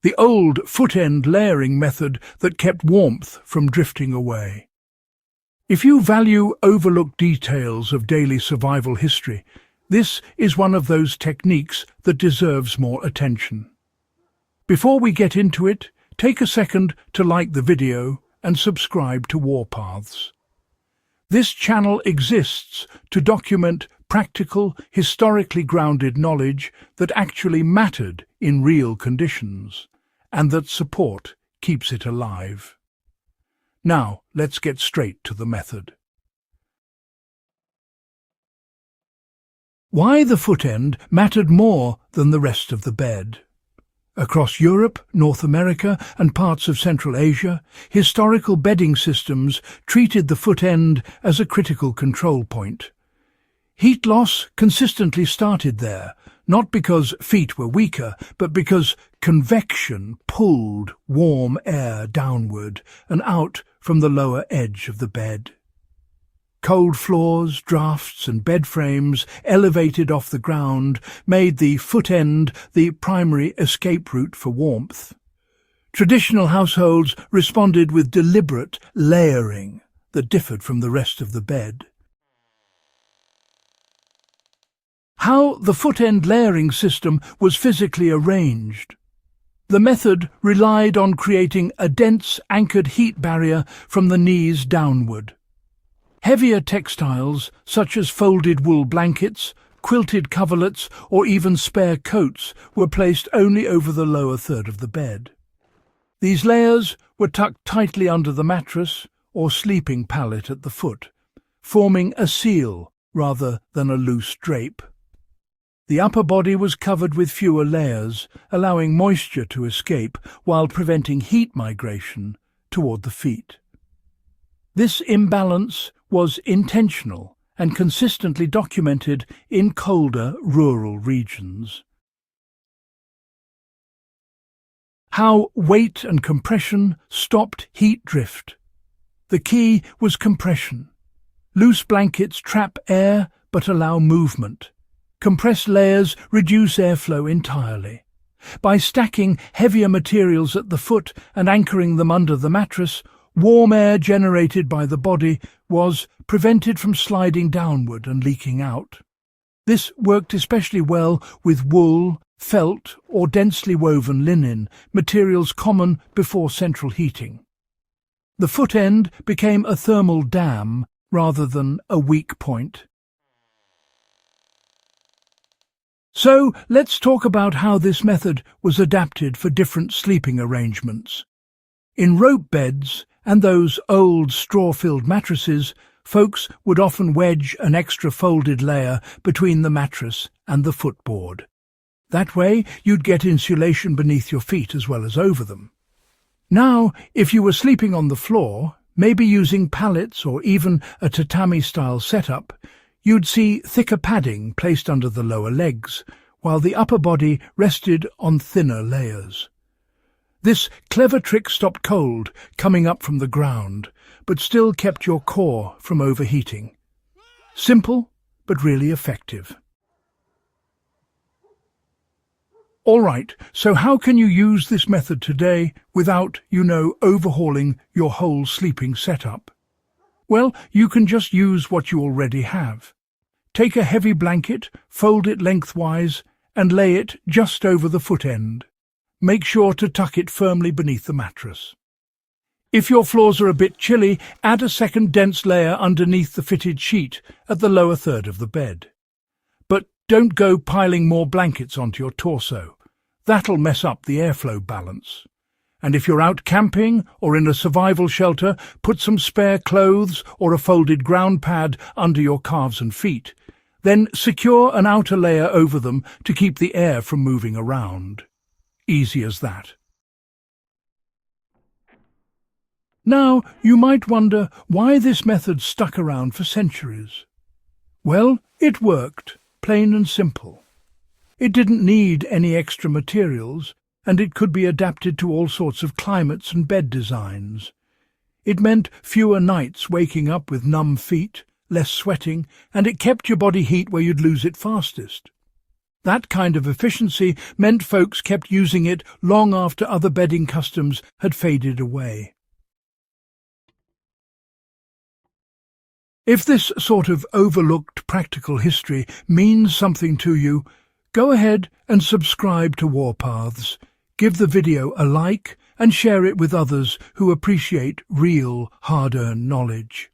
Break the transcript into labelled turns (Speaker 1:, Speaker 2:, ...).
Speaker 1: the old foot-end layering method that kept warmth from drifting away. If you value overlooked details of daily survival history, this is one of those techniques that deserves more attention. Before we get into it, take a second to like the video and subscribe to Warpaths. This channel exists to document practical, historically grounded knowledge that actually mattered in real conditions, and that support keeps it alive. Now, let's get straight to the method. Why the foot end mattered more than the rest of the bed. Across Europe, North America, and parts of Central Asia, historical bedding systems treated the foot end as a critical control point. Heat loss consistently started there, not because feet were weaker, but because convection pulled warm air downward and out from the lower edge of the bed. Cold floors, drafts and bed frames elevated off the ground made the foot end the primary escape route for warmth. Traditional households responded with deliberate layering that differed from the rest of the bed. How the foot-end layering system was physically arranged. The method relied on creating a dense, anchored heat barrier from the knees downward. Heavier textiles, such as folded wool blankets, quilted coverlets, or even spare coats, were placed only over the lower third of the bed. These layers were tucked tightly under the mattress or sleeping pallet at the foot, forming a seal rather than a loose drape. The upper body was covered with fewer layers, allowing moisture to escape while preventing heat migration toward the feet. This imbalance was intentional and consistently documented in colder rural regions. How weight and compression stopped heat drift. The key was compression. Loose blankets trap air but allow movement. Compressed layers reduce airflow entirely. By stacking heavier materials at the foot and anchoring them under the mattress, warm air generated by the body was prevented from sliding downward and leaking out. This worked especially well with wool, felt, or densely woven linen, materials common before central heating. The foot end became a thermal dam rather than a weak point. So let's talk about how this method was adapted for different sleeping arrangements. In rope beds and those old straw-filled mattresses, folks would often wedge an extra folded layer between the mattress and the footboard. That way you'd get insulation beneath your feet as well as over them. Now, if you were sleeping on the floor, maybe using pallets or even a tatami-style setup, you'd see thicker padding placed under the lower legs, while the upper body rested on thinner layers. This clever trick stopped cold coming up from the ground, but still kept your core from overheating. Simple, but really effective. All right, so how can you use this method today without, overhauling your whole sleeping setup? Well, you can just use what you already have. Take a heavy blanket, fold it lengthwise, and lay it just over the foot end. Make sure to tuck it firmly beneath the mattress. If your floors are a bit chilly, add a second dense layer underneath the fitted sheet at the lower third of the bed. But don't go piling more blankets onto your torso. That'll mess up the airflow balance. And if you're out camping or in a survival shelter, put some spare clothes or a folded ground pad under your calves and feet. Then secure an outer layer over them to keep the air from moving around. Easy as that. Now, you might wonder why this method stuck around for centuries. Well, it worked, plain and simple. It didn't need any extra materials, and it could be adapted to all sorts of climates and bed designs. It meant fewer nights waking up with numb feet, less sweating, and it kept your body heat where you'd lose it fastest. That kind of efficiency meant folks kept using it long after other bedding customs had faded away. If this sort of overlooked practical history means something to you, go ahead and subscribe to Warpaths. Give the video a like and share it with others who appreciate real, hard-earned knowledge.